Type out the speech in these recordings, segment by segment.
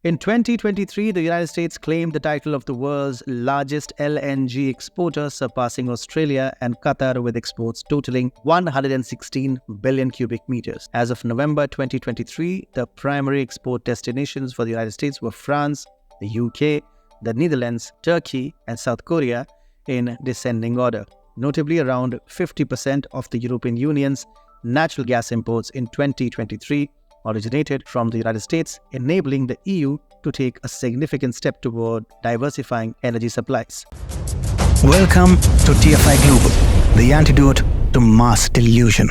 In 2023, the United States claimed the title of the world's largest LNG exporter, surpassing Australia and Qatar with exports totaling 116 billion cubic meters. As of November 2023, the primary export destinations for the United States were France, the UK, the Netherlands, Turkey, and South Korea in descending order. Notably, around 50% of the European Union's natural gas imports in 2023 originated from the United States, enabling the EU to take a significant step toward diversifying energy supplies. Welcome to TFI Global, the antidote to mass delusion.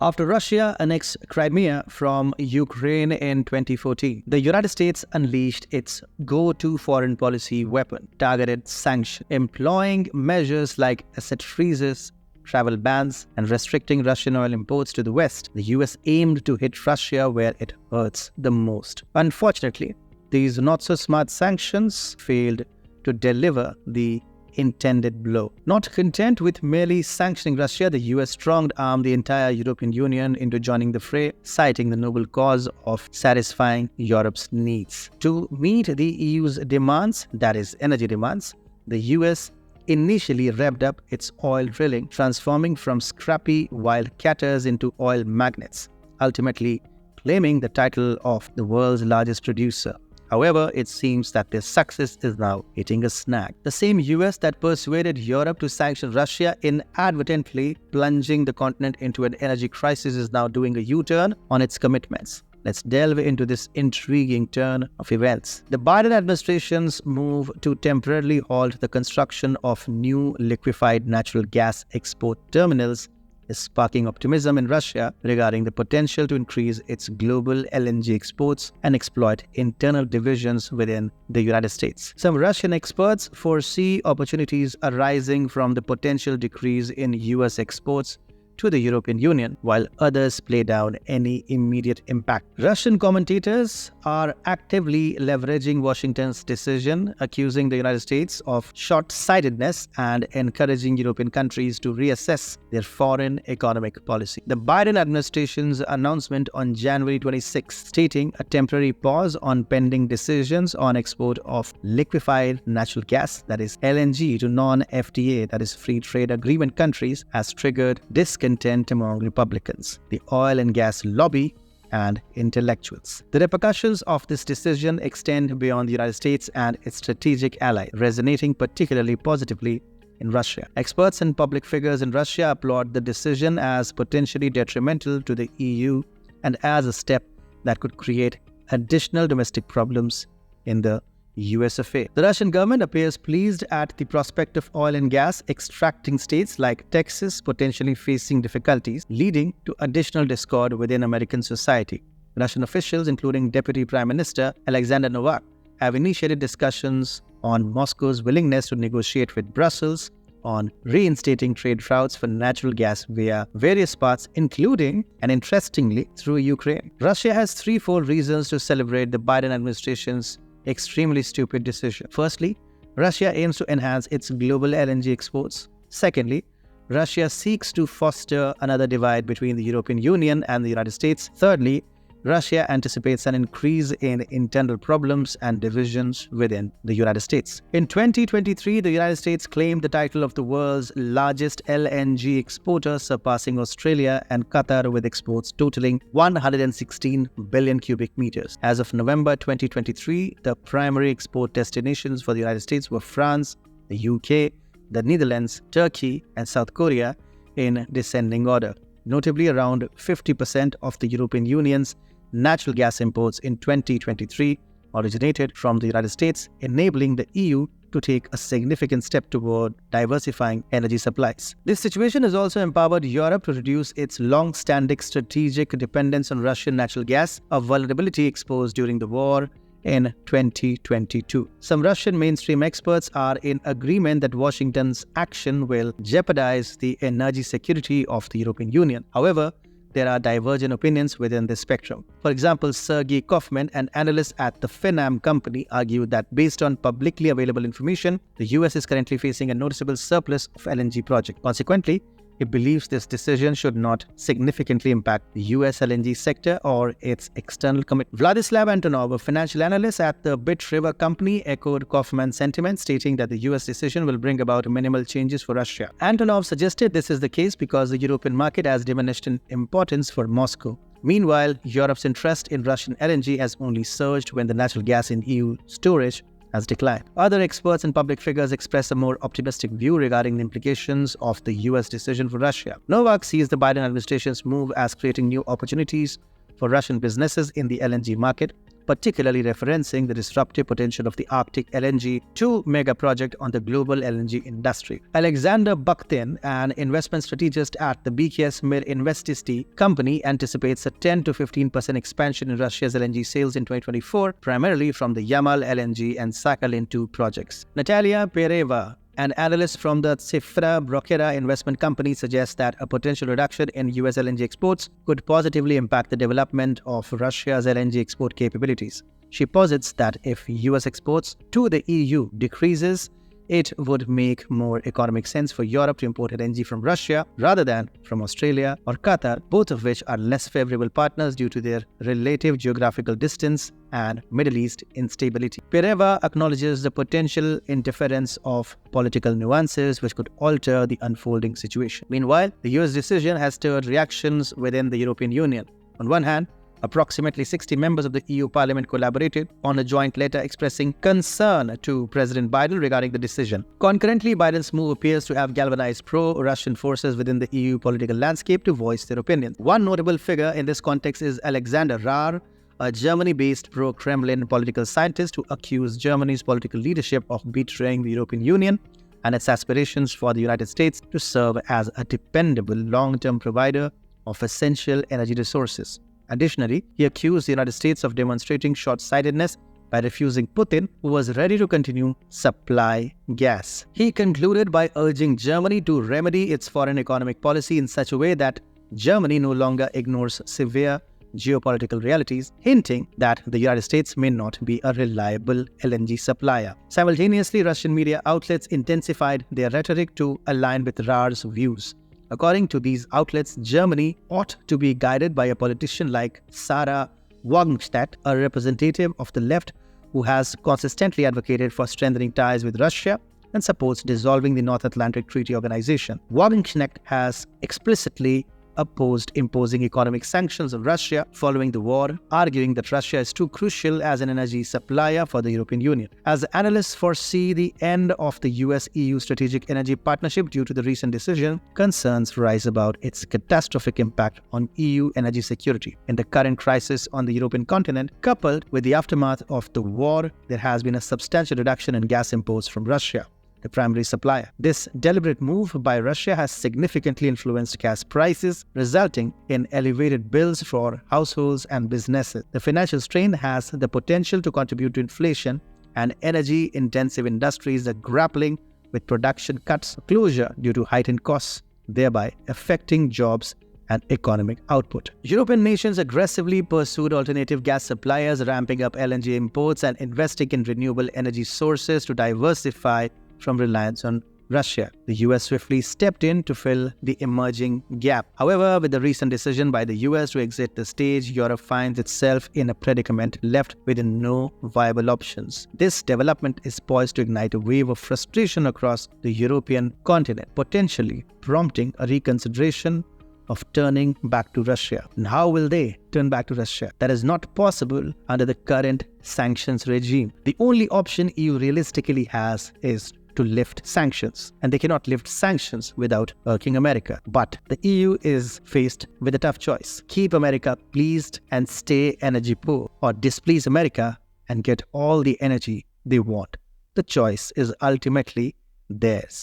After Russia annexed Crimea from Ukraine in 2014, the United States unleashed its go-to foreign policy weapon, targeted sanctions, employing measures like asset freezes, travel bans, and restricting Russian oil imports to the West. The US aimed to hit Russia where it hurts the most. Unfortunately, these not-so-smart sanctions failed to deliver the intended blow. Not content with merely sanctioning Russia, the US strong-armed the entire European Union into joining the fray, citing the noble cause of satisfying Europe's needs. To meet the EU's demands, that is, energy demands, the US initially revved up its oil drilling, transforming from scrappy wildcatters into oil magnates, ultimately claiming the title of the world's largest producer. However, it seems that their success is now hitting a snag. The same US that persuaded Europe to sanction Russia, inadvertently plunging the continent into an energy crisis, is now doing a U-turn on its commitments. Let's delve into this intriguing turn of events. The Biden administration's move to temporarily halt the construction of new liquefied natural gas export terminals is sparking optimism in Russia regarding the potential to increase its global LNG exports and exploit internal divisions within the United States. Some Russian experts foresee opportunities arising from the potential decrease in US exports to the European Union, while others play down any immediate impact. Russian commentators are actively leveraging Washington's decision, accusing the United States of short-sightedness and encouraging European countries to reassess their foreign economic policy. The Biden administration's announcement on January 26, stating a temporary pause on pending decisions on export of liquefied natural gas, that is LNG, to non-FTA, that is free trade agreement countries, has triggered discontent among Republicans, the oil and gas lobby, and intellectuals. The repercussions of this decision extend beyond the United States and its strategic ally, resonating particularly positively in Russia. Experts and public figures in Russia applaud the decision as potentially detrimental to the EU and as a step that could create additional domestic problems in the US affair. The Russian government appears pleased at the prospect of oil and gas extracting states like Texas potentially facing difficulties, leading to additional discord within American society. Russian officials, including Deputy Prime Minister Alexander Rahr, have initiated discussions on Moscow's willingness to negotiate with Brussels on reinstating trade routes for natural gas via various paths, including, and interestingly, through Ukraine. Russia has threefold reasons to celebrate the Biden administration's extremely stupid decision. Firstly, Russia aims to enhance its global LNG exports. Secondly, Russia seeks to foster another divide between the European Union and the United States. Thirdly, Russia anticipates an increase in internal problems and divisions within the United States. In 2023, the United States claimed the title of the world's largest LNG exporter, surpassing Australia and Qatar with exports totaling 116 billion cubic meters. As of November 2023, the primary export destinations for the United States were France, the UK, the Netherlands, Turkey, and South Korea in descending order. Notably, around 50% of the European Union's natural gas imports in 2023 originated from the United States, enabling the EU to take a significant step toward diversifying energy supplies. This situation has also empowered Europe to reduce its long-standing strategic dependence on Russian natural gas, a vulnerability exposed during the war in 2022. Some Russian mainstream experts are in agreement that Washington's action will jeopardize the energy security of the European Union. However, there are divergent opinions within this spectrum. For example, Sergei Kaufman, an analyst at the Finam company, argued that based on publicly available information, the US is currently facing a noticeable surplus of LNG projects. Consequently, It believes this decision should not significantly impact the US LNG sector or its external commitment. Vladislav Antonov, a financial analyst at the Bit River Company, echoed Kaufman's sentiment, stating that the US decision will bring about minimal changes for Russia. Antonov suggested this is the case because the European market has diminished in importance for Moscow. Meanwhile, Europe's interest in Russian LNG has only surged when the natural gas in EU storage has declined. Other experts and public figures express a more optimistic view regarding the implications of the US decision for Russia. Novak sees the Biden administration's move as creating new opportunities for Russian businesses in the LNG market, particularly referencing the disruptive potential of the Arctic LNG 2 mega project on the global LNG industry. Alexander Bakhtin, an investment strategist at the BKS Mir Investisti company, anticipates a 10 to 15% expansion in Russia's LNG sales in 2024, primarily from the Yamal LNG and Sakhalin 2 projects. Natalia Pereva, an analyst from the Cifra Brochera investment company, suggests that a potential reduction in US LNG exports could positively impact the development of Russia's LNG export capabilities. She posits that if US exports to the EU decreases, it would make more economic sense for Europe to import LNG from Russia rather than from Australia or Qatar, both of which are less favorable partners due to their relative geographical distance and Middle East instability. Pereva acknowledges the potential interference of political nuances which could alter the unfolding situation. Meanwhile, the US decision has stirred reactions within the European Union. On one hand, approximately 60 members of the EU Parliament collaborated on a joint letter expressing concern to President Biden regarding the decision. Concurrently, Biden's move appears to have galvanized pro-Russian forces within the EU political landscape to voice their opinions. One notable figure in this context is Alexander Rahr, a Germany-based pro-Kremlin political scientist who accused Germany's political leadership of betraying the European Union and its aspirations for the United States to serve as a dependable long-term provider of essential energy resources. Additionally, he accused the United States of demonstrating short-sightedness by refusing Putin, who was ready to continue supply gas. He concluded by urging Germany to remedy its foreign economic policy in such a way that Germany no longer ignores severe geopolitical realities, hinting that the United States may not be a reliable LNG supplier. Simultaneously, Russian media outlets intensified their rhetoric to align with Rahr's views. According to these outlets, Germany ought to be guided by a politician like Sarah Wagenknecht, a representative of the left who has consistently advocated for strengthening ties with Russia and supports dissolving the North Atlantic Treaty Organization. Wagenknecht has explicitly opposed imposing economic sanctions on Russia following the war, arguing that Russia is too crucial as an energy supplier for the European Union. As analysts foresee the end of the US-EU strategic energy partnership due to the recent decision, concerns rise about its catastrophic impact on EU energy security. In the current crisis on the European continent, coupled with the aftermath of the war, there has been a substantial reduction in gas imports from Russia, the primary supplier. This deliberate move by Russia has significantly influenced gas prices, resulting in elevated bills for households and businesses. The financial strain has the potential to contribute to inflation, and energy-intensive industries are grappling with production cuts or closure due to heightened costs, thereby affecting jobs and economic output. European nations aggressively pursued alternative gas suppliers, ramping up LNG imports and investing in renewable energy sources to diversify from reliance on Russia. The US swiftly stepped in to fill the emerging gap. However, with the recent decision by the US to exit the stage, Europe finds itself in a predicament, left with no viable options. This development is poised to ignite a wave of frustration across the European continent, potentially prompting a reconsideration of turning back to Russia. And how will they turn back to Russia? That is not possible under the current sanctions regime. The only option EU realistically has is to lift sanctions, and they cannot lift sanctions without irking America. But the EU is faced with a tough choice: keep America pleased and stay energy poor, or displease America and get all the energy they want. The choice is ultimately theirs.